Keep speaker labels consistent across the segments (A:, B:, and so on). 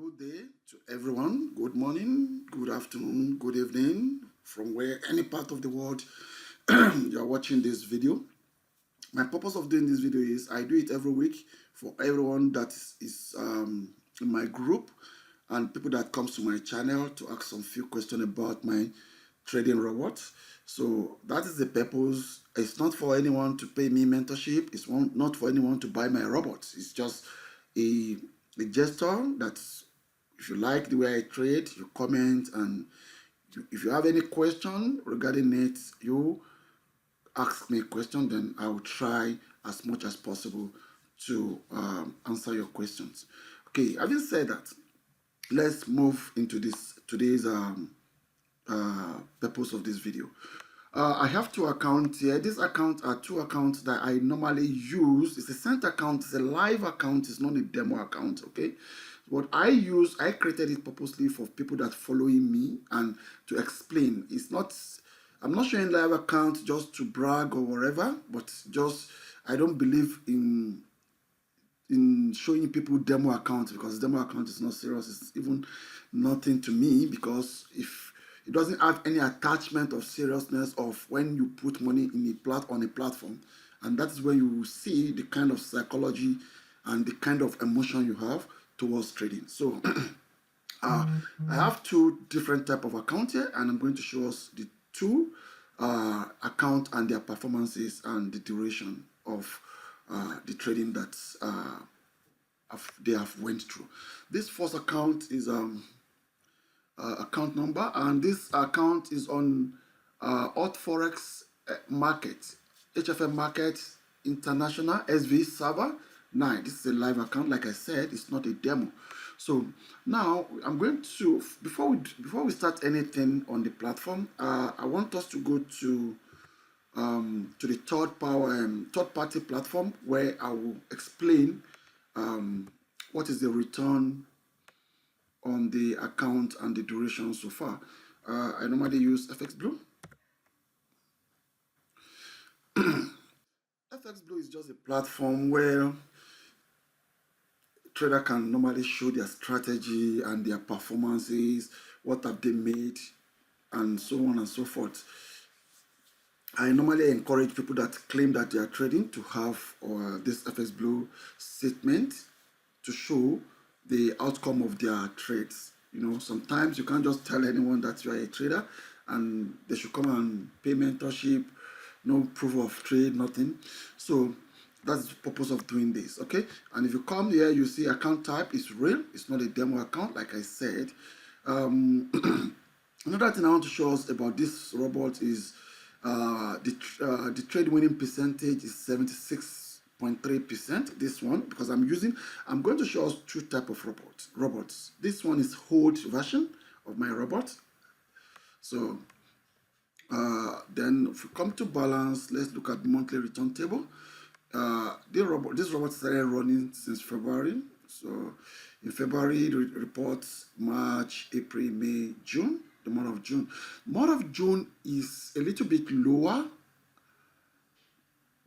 A: good day to everyone. Good morning, good afternoon, good evening, from where any part of the world you are watching this video. My purpose of doing this video is I do it every week for everyone that is in my group and people that comes to my channel to ask some few questions about my trading robots. So that is the purpose. It's not for anyone to pay me mentorship. It's not for anyone to buy my robots. It's just a gesture that if you like the way I trade, you comment, and if you have any question regarding it, you ask me a question, then I will try as much as possible to answer your questions. Okay, having said that, let's move into today's purpose of this video. I have two accounts here. These accounts are two accounts that I normally use. It's a sent account, it's a live account, it's not a demo account, okay? What I use, I created it purposely for people that following me and to explain. I'm not showing live account just to brag or whatever, but just, I don't believe in showing people demo accounts because demo account is not serious. It's even nothing to me because if it doesn't have any attachment of seriousness of when you put money in on a platform, and that is where you will see the kind of psychology and the kind of emotion you have towards trading. So I have two different type of accounts here, and I'm going to show us the two account and their performances and the duration of the trading that they have went through. This first account is account number, and this account is on Hot Forex Market, HFM Market International SV Server 9. This is a live account. Like I said, it's not a demo. So now I'm going to, before we start anything on the platform, I want us to go to the third party platform where I will explain what is the return on the account and the duration so far. I normally use FX Blue. FX Blue is just a platform where trader can normally show their strategy and their performances, what have they made, and so on and so forth. I normally encourage people that claim that they are trading to have this FX Blue statement to show the outcome of their trades. You know, sometimes you can't just tell anyone that you are a trader and they should come and pay mentorship, no proof of trade, nothing. So that's the purpose of doing this, okay? And if you come here, you see account type is real. It's not a demo account, like I said. Another thing I want to show us about this robot is the trade winning percentage is 76.3%. This one, because I'm going to show us two type of robots. This one is hold version of my robot. So then if we come to balance, let's look at the monthly return table. This robot started running since February. So in February, it reports March, April, May, June. The month of June. Month of June is a little bit lower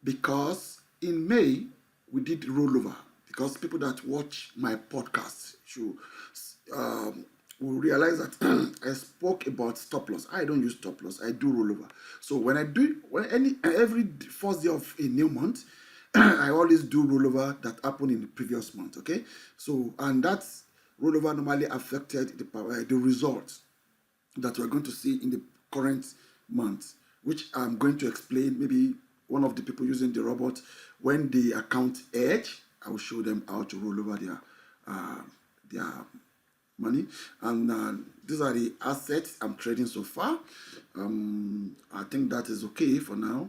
A: because in May we did rollover, because people that watch my podcast will realize that I spoke about stop loss. I don't use stop loss. I do rollover. So when every first day of a new month, I always do rollover that happened in the previous month. Okay, so and that rollover normally affected the results that we're going to see in the current month, which I'm going to explain. Maybe one of the people using the robot, when the account edge, I will show them how to roll over their money. And these are the assets I'm trading so far. I think that is okay for now.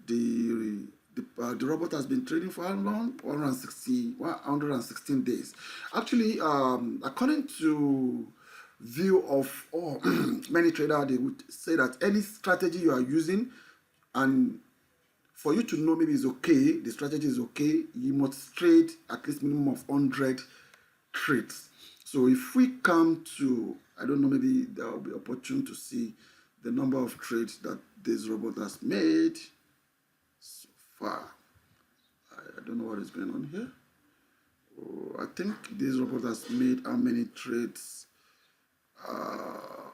A: The robot has been trading for how long? 116 days. Actually, according to view of many traders, they would say that any strategy you are using, and for you to know maybe it's okay, the strategy is okay, you must trade at least minimum of 100 trades. So if we come to, I don't know, maybe there will be opportunity to see the number of trades that this robot has made so far. I don't know what is going on here. I think this robot has made how many trades? How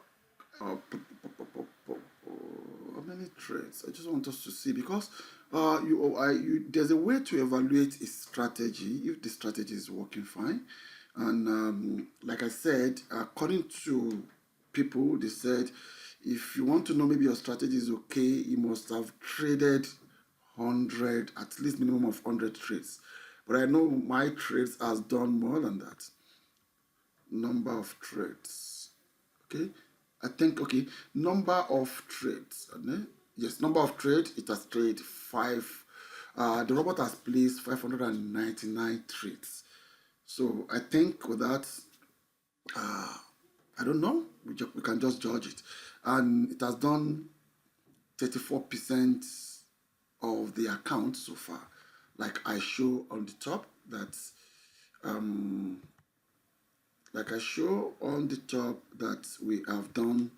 A: many trades? I just want us to see because there's a way to evaluate a strategy if the strategy is working fine. And like I said, according to people, they said if you want to know maybe your strategy is okay, you must have traded 100, at least minimum of 100 trades. But I know my trades has done more than that. Number of trades. Okay, I think, okay, number of trades. Yes, number of trade, it has traded five. The robot has placed 599 trades. So I think with that, I don't know, we can just judge it. And it has done 34% of the account so far. Like I show on the top, that's like I show on the top that we have done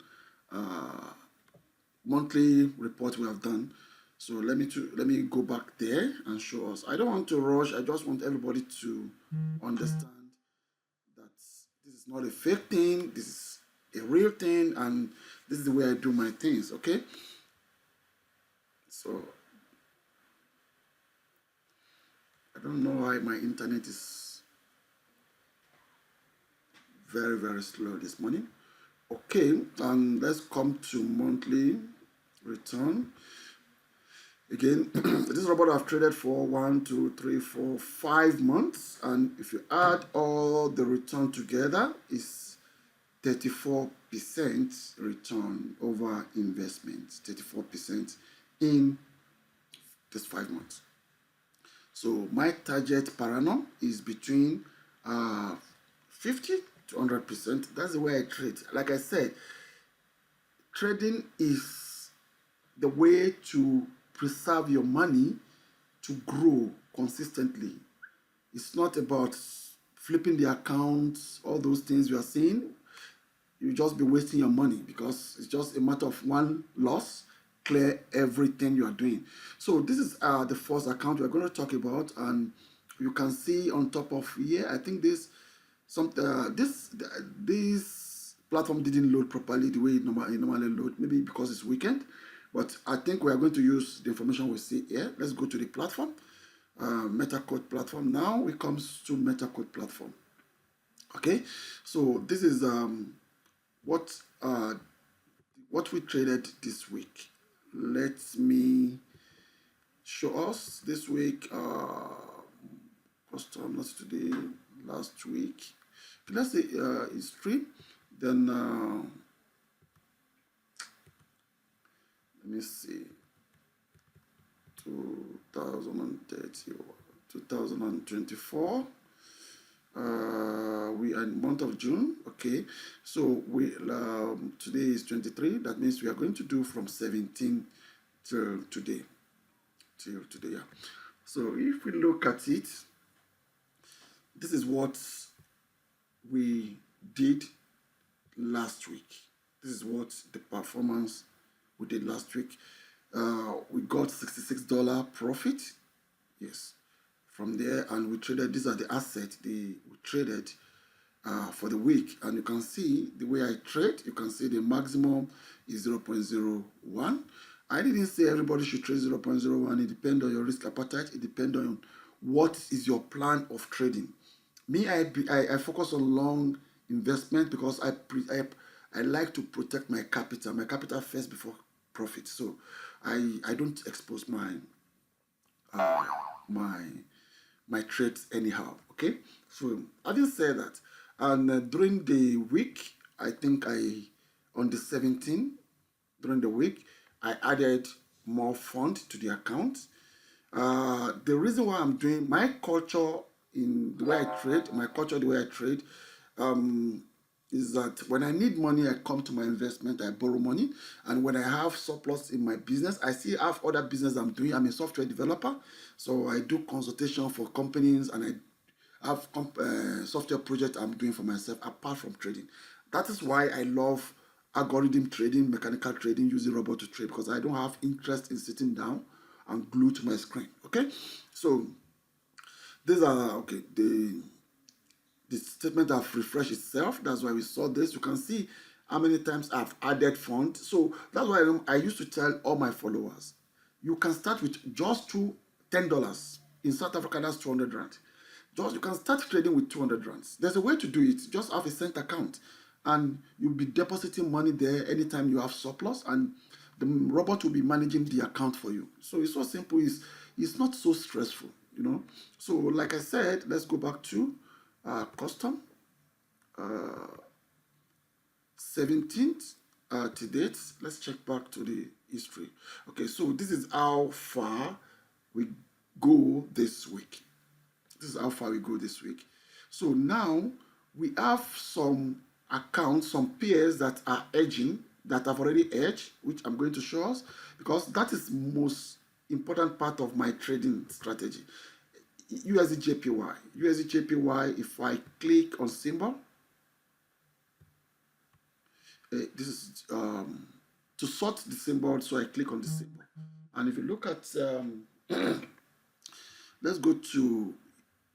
A: monthly report we have done. So let me go back there and show us. I don't want to rush. I just want everybody to understand that this is not a fake thing. This is a real thing, and this is the way I do my things. Okay. So I don't know why my internet is very slow this morning. Okay, and let's come to monthly return. Again, this robot I've traded for 1, 2, 3, 4, 5 months, and if you add all the return together, it's 34% return over investment. 34% in this 5 months. So my target per annum is between 50 to 100%. That's the way I trade. Like I said, trading is the way to preserve your money to grow consistently. It's not about flipping the accounts, all those things you are seeing. You just be wasting your money because it's just a matter of one loss, clear everything you are doing. So this is the first account we're going to talk about, and you can see on top of here, I think this platform didn't load properly the way it normally load, maybe because it's weekend. But I think we are going to use the information we see here. Let's go to the platform, MetaCode platform. Now it comes to MetaCode platform. Okay, so this is what we traded this week. Let me show us this week. Custom, not today, last week. Okay, let's say history. Then let me see. 2030, 2024. We are in month of June. Okay, so we today is 23. That means we are going to do from 17 till today. Yeah. So if we look at it, this is what we did last week. This is what the performance we did last week. We got $66 profit. Yes. From there, and we traded. These are the assets we traded for the week, and you can see the way I trade. You can see the maximum is 0.01. I didn't say everybody should trade 0.01. It depends on your risk appetite. It depends on what is your plan of trading. Me, I focus on long investment because I like to protect my capital first before profit. So I don't expose my trades anyhow. Okay, so having said that, and during the week, I think on the 17th, during the week, I added more fund to the account. The reason why I'm doing my culture in the way I trade, is that when I need money, I come to my investment, I borrow money. And when I have surplus in my business, I still have other business I'm doing. I'm a software developer, so I do consultation for companies, and I have software project I'm doing for myself apart from trading. That is why I love algorithm trading, mechanical trading, using robot to trade, because I don't have interest in sitting down and glued to my screen. Okay, so these are okay. the statement have refreshed itself. That's why we saw this. You can see how many times I've added funds. So that's why I used to tell all my followers, you can start with just $10. In South Africa, that's 200 rand. Just you can start trading with 200 rands. There's a way to do it. Just have a cent account, and you'll be depositing money there anytime you have surplus, and the robot will be managing the account for you. So it's so simple. It's not so stressful, you know. So like I said, let's go back to custom 17th to date. Let's check back to the history. Okay, so this is how far we go this week. This is how far we go this week. So now we have some accounts, some pairs that are edging, that have already edged, which I'm going to show us, because that is most important part of my trading strategy. USD JPY, if I click on symbol, this is to sort the symbol, so I click on the symbol. And if you look at, let's go to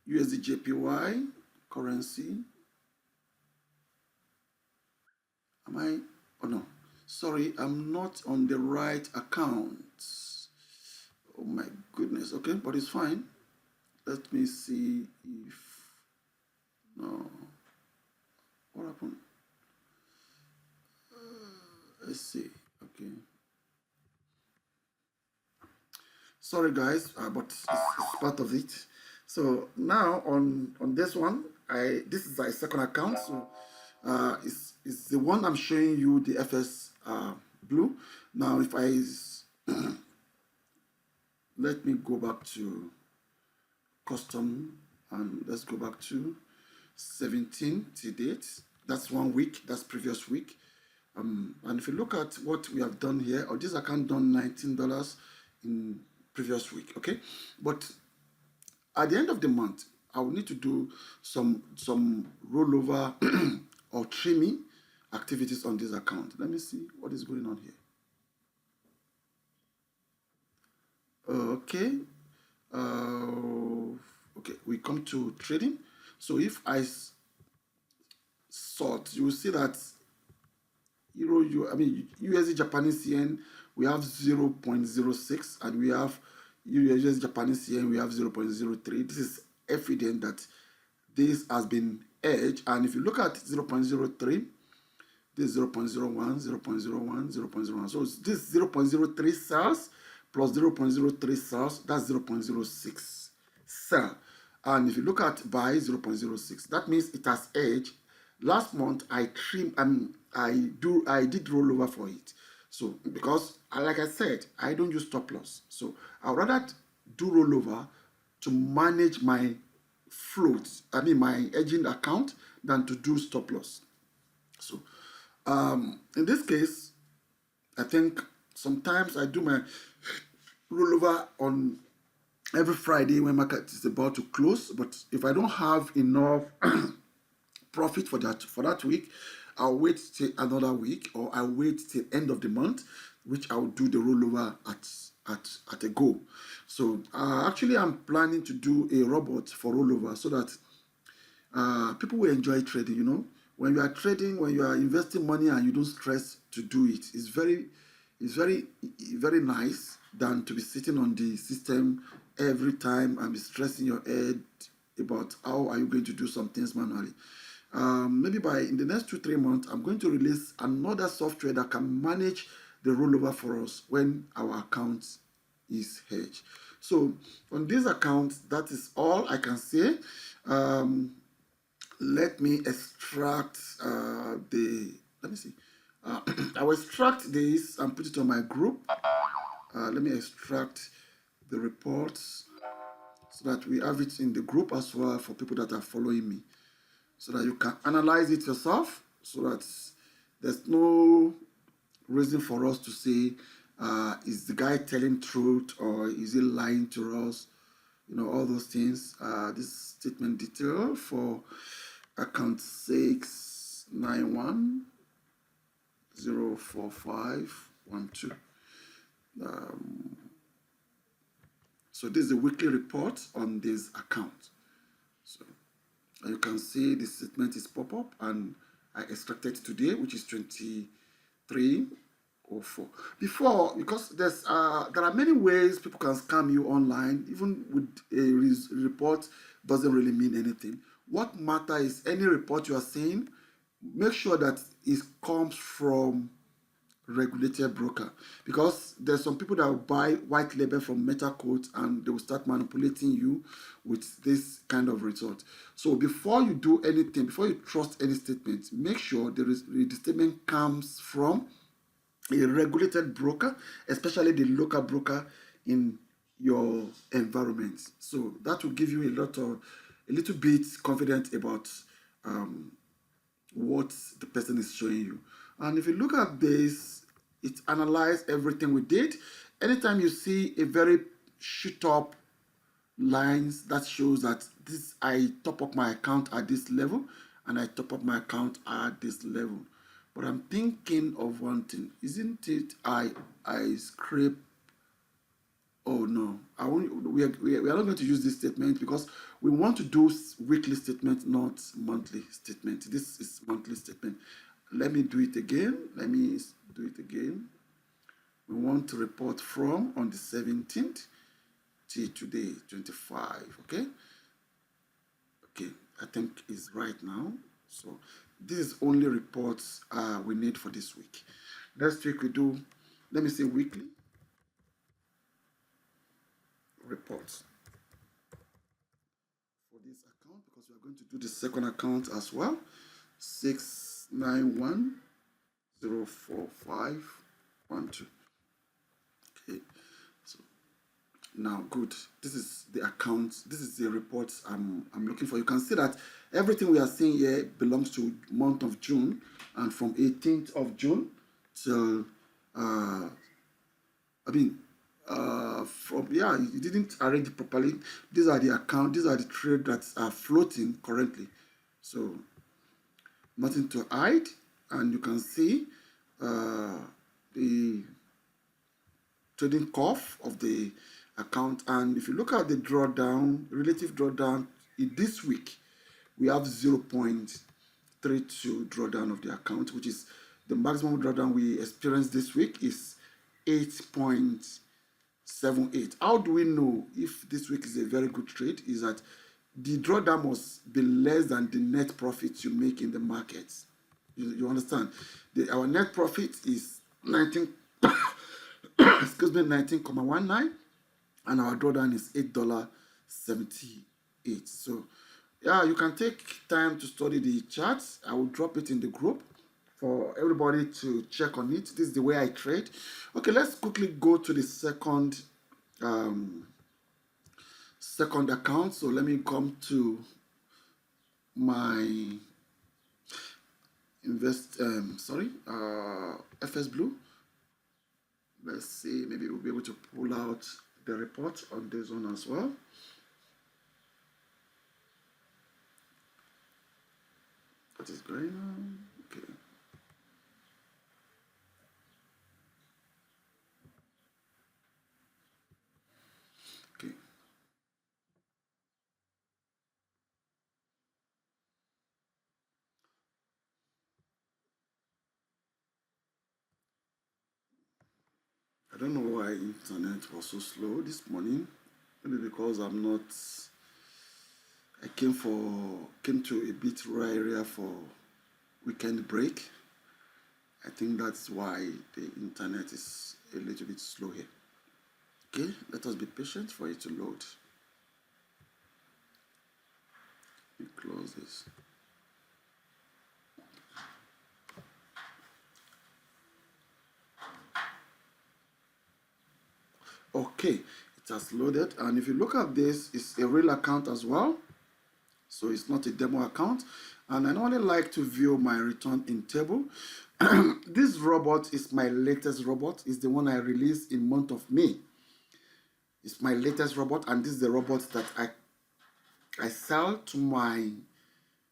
A: USD JPY currency. Am I? Oh no, sorry, I'm not on the right account. Oh my goodness. Okay, but it's fine. Let me see if no. What happened? Let's see. Okay. Sorry guys, but it's part of it. So now on this one, this is my second account. So it's the one I'm showing you, the FS blue. Now if I let me go back to custom, and let's go back to 17 to date. That's 1 week. That's previous week. And if you look at what we have done here, or this account done $19 in previous week. Okay, but at the end of the month, I will need to do some rollover or trimming activities on this account. Let me see what is going on here. Okay. Okay, we come to trading. So if I sort, you will see that USD Japanese yen, we have 0.06, and we have USD Japanese yen, we have 0.03. This is evident that this has been edged. And if you look at 0.03, this is 0.01, 0.01, 0.01. So this 0.03 cells plus 0.03 cells, that's 0.06 cell. And if you look at buy 0.06, that means it has edged. Last month I trimmed, I did rollover for it. So because like I said, I don't use stop loss. So I'd rather do rollover to manage my floats, my edging account, than to do stop loss. So in this case, I think sometimes I do my rollover on every Friday when market is about to close. But if I don't have enough profit for that week, I'll wait till another week, or I'll wait till end of the month, which I'll do the rollover at a go. So actually, I'm planning to do a robot for rollover so that people will enjoy trading. You know, when you are trading, when you are investing money and you don't stress to do it, it's very nice than to be sitting on the system every time and be stressing your head about how are you going to do some things manually. Maybe in the next 2-3 months, I'm going to release another software that can manage the rollover for us when our account is hedged. So on this account, that is all I can say. Let me extract let me see. I will extract this and put it on my group. Let me extract the reports so that we have it in the group as well for people that are following me, so that you can analyze it yourself, so that there's no reason for us to say, is the guy telling truth or is he lying to us? You know, all those things. This statement detail for account 691-04512. So this is a weekly report on this account. So And you can see the statement is pop up, and I extracted today, which is 2304. Before, because there are many ways people can scam you online, even with a report doesn't really mean anything. What matters is any report you are saying, make sure that it comes from regulated broker, because there's some people that will buy white label from MetaQuote and they will start manipulating you with this kind of result. So before you do anything, before you trust any statement, make sure the statement comes from a regulated broker, especially the local broker in your environment. So that will give you a little bit confident about what the person is showing you. And if you look at this, it analyzes everything we did. Anytime you see a very shoot up lines, that shows that this, I top up my account at this level and I top up my account at this level. But I'm thinking of one thing. Isn't it I scrape? Oh no, I won't, we are not going to use this statement because we want to do weekly statement, not monthly statement. This is monthly statement. Let me do it again. Let me do it again. We want to report from on the 17th till today, 25. Okay. Okay, I think it's right now. So this is only reports we need for this week. Next week we do, let me say weekly reports for this account, because we are going to do the second account as well. 691045112. Okay, so now good. This is the account. This is the report I'm looking for. You can see that everything we are seeing here belongs to month of June, and from 18th of June till from, yeah, you didn't arrange it properly. These are the account, these are the trade that are floating currently. So nothing to hide, and you can see the trading curve of the account. And if you look at the drawdown, relative drawdown in this week, we have 0.32 drawdown of the account, which is the maximum drawdown we experienced this week is 8.78. How do we know if this week is a very good trade? Is that the drawdown must be less than the net profit you make in the markets. You understand? Our net profit is 19 excuse me, 19.19, and our drawdown is $8.78. So yeah, you can take time to study the charts. I will drop it in the group for everybody to check on it. This is the way I trade. Okay, let's quickly go to the second account. So let me come to my FS Blue. Let's see, maybe we'll be able to pull out the report on this one as well. What is going on? Okay. Okay. I don't know why internet was so slow this morning. Maybe because I came to a bit rural area for weekend break. I think that's why the internet is a little bit slow here. Okay, let us be patient for it to load. Let me close this. Okay, it has loaded, and if you look at this, it's a real account as well, so it's not a demo account. And I normally like to view my return in table. This robot is my latest robot. It's the one I released in month of May. It's my latest robot, and this is the robot that I sell to my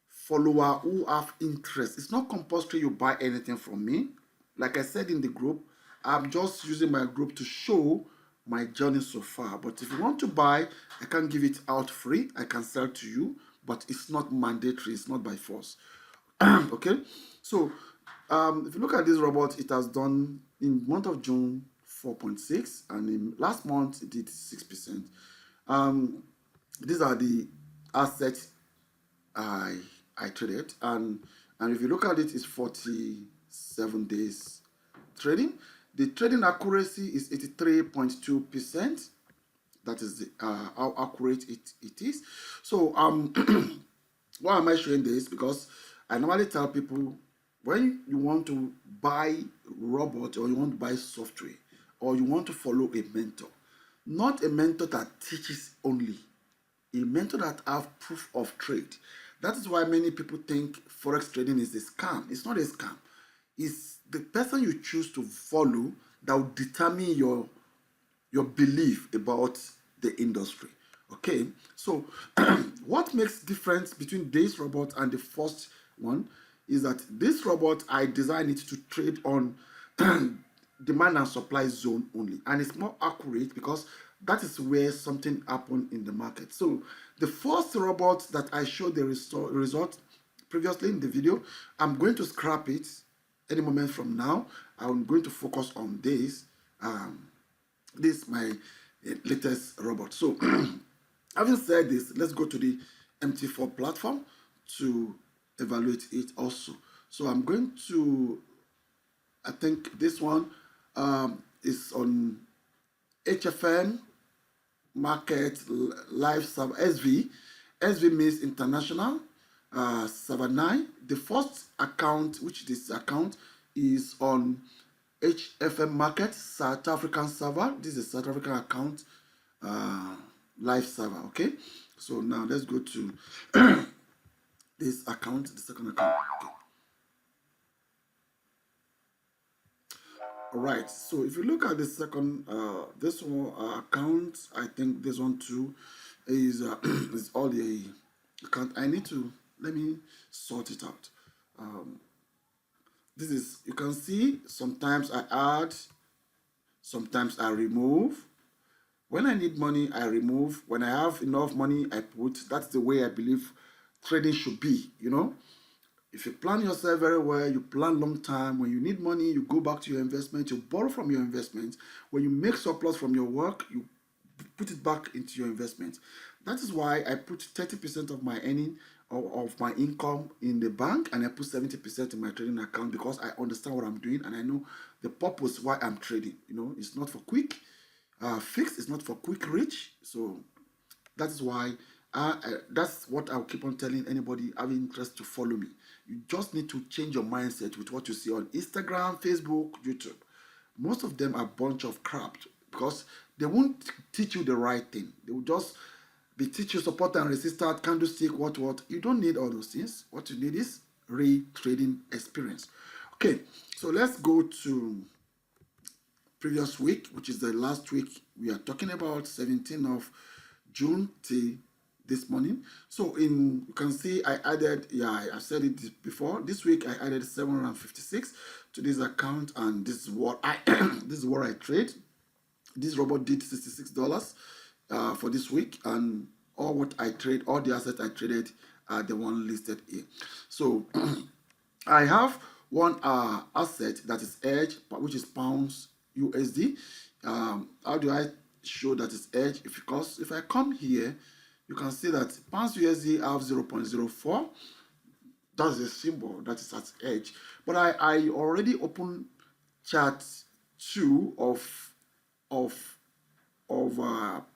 A: follower who have interest. It's not compulsory you buy anything from me. Like I said in the group, I'm just using my group to show my journey so far. But if you want to buy, I can give it out free. I can sell to you. but it's not mandatory, it's not by force. Okay, so if you look at this robot, it has done in month of June 4.6, and in last month it did 6%. These are the assets I traded, and if you look at it, it's 47 days trading. The trading accuracy is 83.2%. That is how accurate it is. So why am I showing this? Because I normally tell people, when you want to buy robot, or you want to buy software, or you want to follow a mentor, not a mentor that teaches only, a mentor that have proof of trade. That is why many people think forex trading is a scam. It's not a scam. It's the person you choose to follow that will determine your belief about the industry. Okay, so what makes difference between this robot and the first one is that this robot, I designed it to trade on demand and supply zone only, and it's more accurate because that is where something happened in the market. So the first robot that I showed the result previously in the video, I'm going to scrap it any moment from now. I'm going to focus on this. This is my latest robot. So having said this, let's go to the MT4 platform to evaluate it also. So I'm going to, I think this one is on HFM market live server SV. SV means international server 9. The first account, which this account is on HFM market South African server. This is a South African account live server. Okay, so now let's go to this account, the second account. Okay. All right, so if you look at the second this one account, I think this one too is is all the account. I need to, let me sort it out. This is, you can see, sometimes I add, sometimes I remove. When I need money, I remove. When I have enough money, I put. That's the way I believe trading should be, you know. If you plan yourself very well, you plan long time. When you need money, you go back to your investment, you borrow from your investment. When you make surplus from your work, you put it back into your investment. That is why I put 30% of my earning of my income in the bank, and I put 70% in my trading account, because I understand what I'm doing and I know the purpose why I'm trading. You know, it's not for quick fix, it's not for quick reach. So that is why that's what I'll keep on telling anybody having interest to follow me. You just need to change your mindset with what you see on Instagram, Facebook, YouTube. Most of them are a bunch of crap, because they won't teach you the right thing. They will just be teach you support and resistance, candlestick, what. You don't need all those things. What you need is real trading experience. Okay, so let's go to previous week, which is the last week we are talking about, 17th of June till this morning. So you can see I added, I said it before, this week I added 756 to this account, and this is what I this is what I trade. This robot did $66 for this week, and all what I trade, all the assets I traded are the one listed here. So I have one asset that is edge, which is pounds USD. How do I show that it's edge? Because if I come here, you can see that pounds USD have 0.04. That's a symbol that is at edge. But I already opened chart 2 of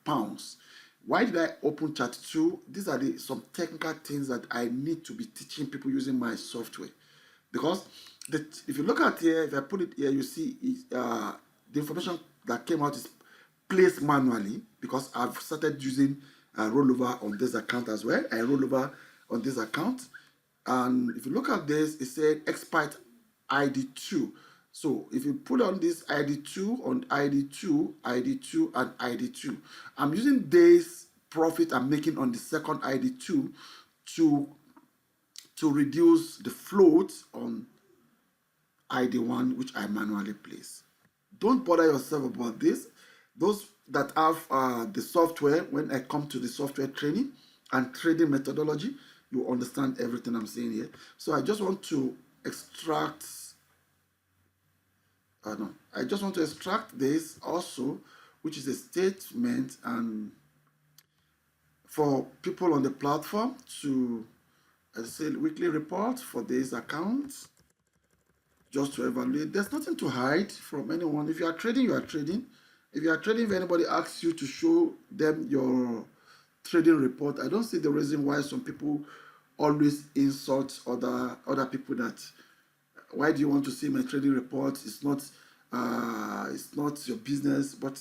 A: pounds. Why did I open chart 2? These are some technical things that I need to be teaching people using my software. Because if you look at here, if I put it here, you see the information that came out is placed manually, because I've started using rollover on this account as well. I roll over on this account, and if you look at this, it said expert ID2. So if you put on this ID2 on ID2, ID2, and ID2, I'm using this profit I'm making on the second ID2 to reduce the float on ID1, which I manually place. Don't bother yourself about this. Those that have the software, when I come to the software training, and trading methodology, you understand everything I'm saying here. So I just want to extract, no, I just want to extract this also, which is a statement, and for people on the platform to, as I said, weekly report for this account, just to evaluate. There's nothing to hide from anyone. If you are trading, you are trading. If you are trading, if anybody asks you to show them your trading report, I don't see the reason why some people always insult other people that, why do you want to see my trading report? It's not your business. But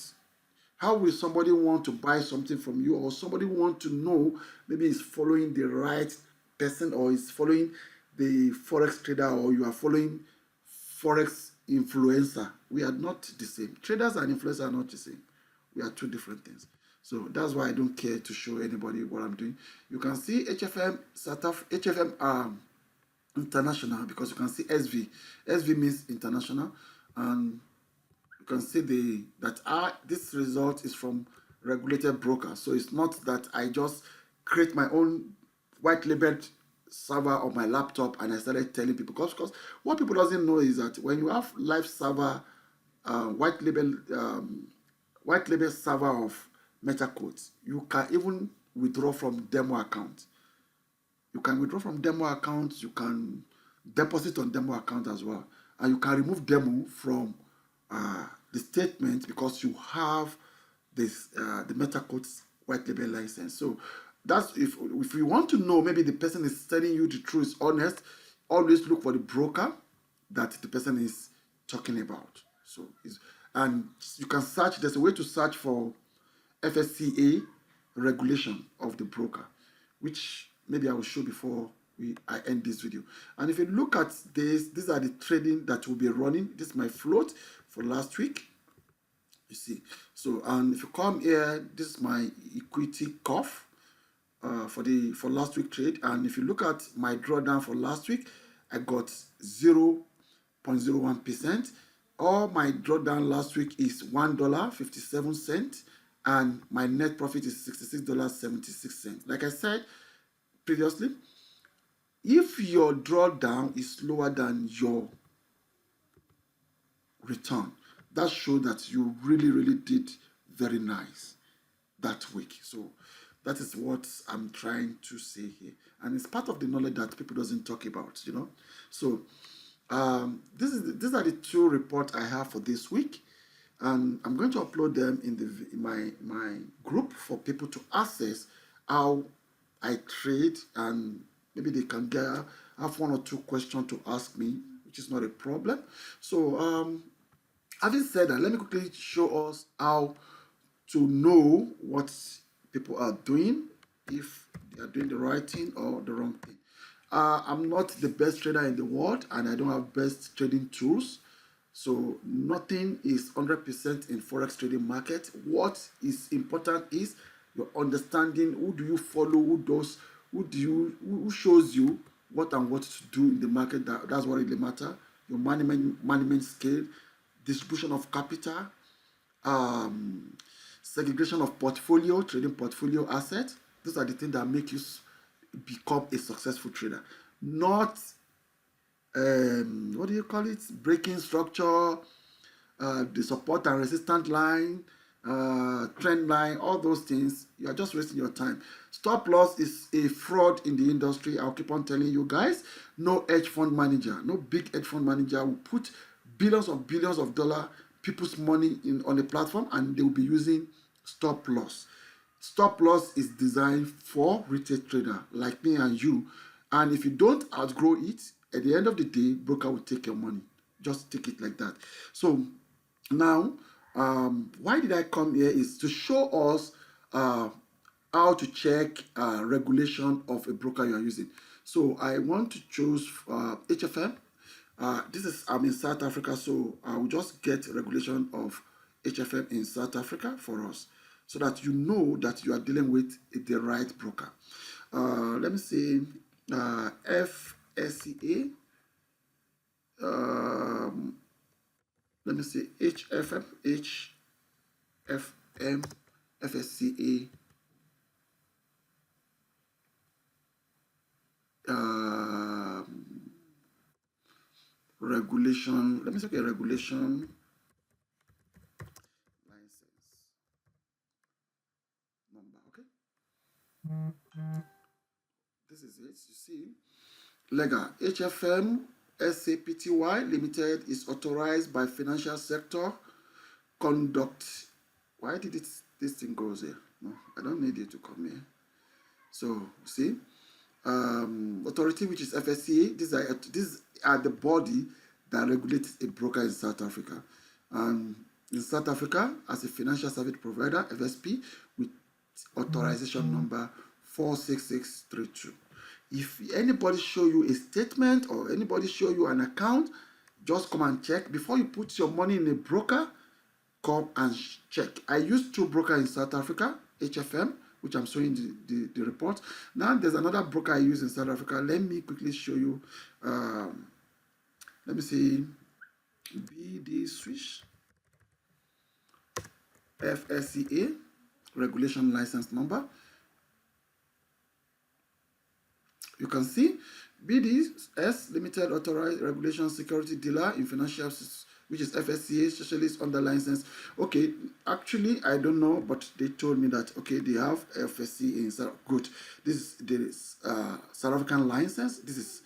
A: how will somebody want to buy something from you, or somebody want to know, maybe he's following the right person, or is following the forex trader, or you are following forex influencer? We are not the same. Traders and influencers are not the same. We are two different things. So that's why I don't care to show anybody what I'm doing. You can see HFM HFM international, because you can see SV. SV means international, and you can see this result is from regulated broker. So it's not that I just create my own white labeled server on my laptop and I started telling people, because what people doesn't know is that when you have live server, white label server of meta codes, you can even withdraw from demo account. You can withdraw from demo accounts, you can deposit on demo account as well. And you can remove demo from the statement, because you have this the MetaCodes white label license. So that's, if you want to know, maybe the person is telling you the truth, is honest, always look for the broker that the person is talking about. So and you can search, there's a way to search for FSCA regulation of the broker, which maybe I will show before I end this video. And if you look at this, these are the trading that will be running. This is my float for last week. You see. So, and if you come here, this is my equity curve for last week trade. And if you look at my drawdown for last week, I got 0.01%. All my drawdown last week is $1.57, and my net profit is $66.76. Like I said previously, if your drawdown is lower than your return, that shows that you really did very nice that week. So that is what I'm trying to say here, and it's part of the knowledge that people doesn't talk about, you know. So these are the two reports I have for this week, and I'm going to upload them in my group for people to access how I trade, and maybe they can have one or two questions to ask me, which is not a problem. So having said that, let me quickly show us how to know what people are doing, if they are doing the right thing or the wrong thing. I'm not the best trader in the world, and I don't have best trading tools. So nothing is 100% in forex trading market. What is important is your understanding. Who do you follow? Who shows you what and what to do in the market? That's what really matter. Your management scale, distribution of capital, segregation of portfolio, trading portfolio assets. Those are the things that make you become a successful trader. Not what do you call it? Breaking structure, the support and resistance line, trend line, all those things. You are just wasting your time. Stop loss is a fraud in the industry. I'll keep on telling you guys. No hedge fund manager, no big hedge fund manager will put billions of dollars, people's money on a platform, and they will be using stop loss. Stop loss is designed for retail trader like me and you. And if you don't outgrow it, at the end of the day, broker will take your money. Just take it like that. So now, why did I come here is to show us how to check regulation of a broker you are using. So I want to choose HFM. I'm in South Africa, so I will just get regulation of HFM in South Africa for us, so that you know that you are dealing with the right broker. Let me see, FSCA. Let me see, HFM, FSCA regulation. Let me say, okay, regulation license number. Okay, this is it. You see, legal HFM SAPTY Limited is authorized by financial sector conduct. Why did this thing goes here? No, I don't need you to come here. So see, authority which is FSCA. These are the body that regulates a broker in South Africa. And in South Africa, as a financial service provider, FSP, with authorization number 46632. If anybody show you a statement or anybody show you an account, just come and check. Before you put your money in a broker, come and check. I used 2 brokers in South Africa, HFM, which I'm showing the report. Now there's another broker I use in South Africa. Let me quickly show you. Let me see. BD Swish FSCA regulation license number. You can see BDS Limited Authorized Regulation Security Dealer in Financial, which is FSCA specialist under license. Okay, actually I don't know, but they told me that okay, they have FSCA in South. Good. This is South African license. This is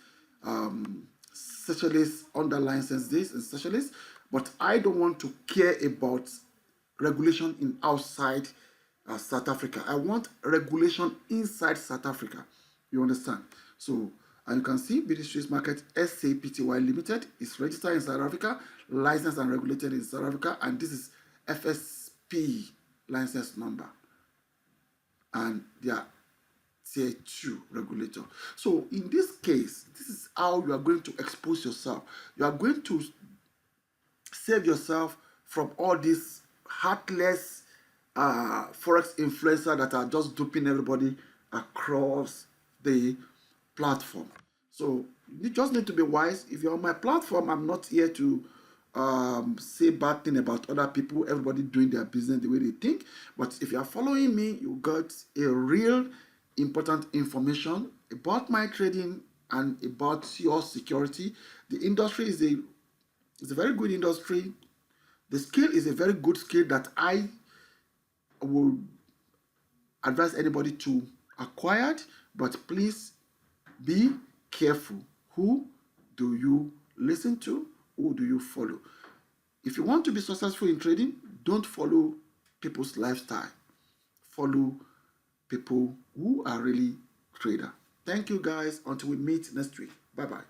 A: specialist under license. This is specialist, but I don't want to care about regulation in outside South Africa. I want regulation inside South Africa. You understand? So, and you can see British Swiss Market SAPTY Limited is registered in South Africa, licensed and regulated in South Africa, and this is FSP license number. And they are tier 2 regulator. So in this case, this is how you are going to expose yourself. You are going to save yourself from all these heartless forex influencers that are just duping everybody across the platform. So you just need to be wise. If you're on my platform, I'm not here to say bad thing about other people, everybody doing their business the way they think. But if you are following me, you got a real important information about my trading and about your security. The industry is a very good industry. The skill is a very good skill that I will advise anybody to acquire, but please be careful. Who do you listen to? Who do you follow? If you want to be successful in trading, don't follow people's lifestyle. Follow people who are really trader. Thank you guys. Until we meet next week. Bye-bye.